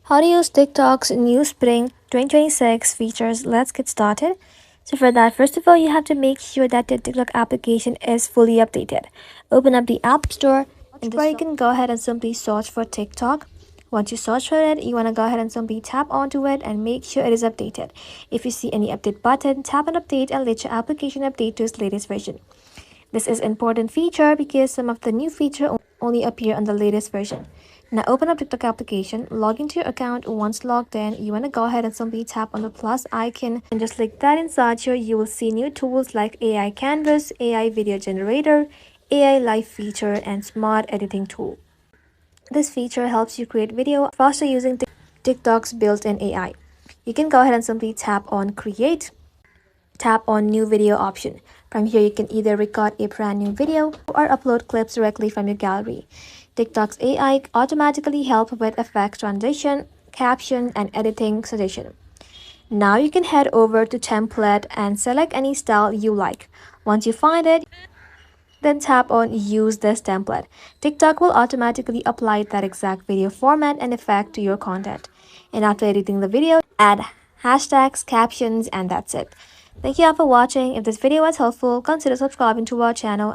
How to use TikTok's new Spring 2026 features. Let's get started. So for that, first of all, you have to make sure that the TikTok application is fully updated. Open up the App Store, and where you can go ahead and simply search for TikTok. Once you search for it, you want to go ahead and simply tap onto it and make sure it is updated. If you see any update button, tap on update and let your application update to its latest version. This is an important feature because some of the new features only appear on the latest version. Now open up TikTok application, log into your account. Once logged in, you want to go ahead and simply tap on the plus icon and just click that inside here. You will see new tools like AI Canvas, AI Video Generator, AI Live feature, and Smart Editing tool. This feature helps you create video faster using TikTok's built-in AI. You can go ahead and simply tap on Create. Tap on New Video option. From here, you can either record a brand new video or upload clips directly from your gallery. TikTok's AI automatically help with effects transition, caption, and editing suggestion. Now you can head over to template and select any style you like. Once you find it, then tap on Use this template. TikTok will automatically apply that exact video format and effect to your content. And after editing the video, add hashtags, captions, and that's it. Thank you all for watching. If this video was helpful, consider subscribing to our channel and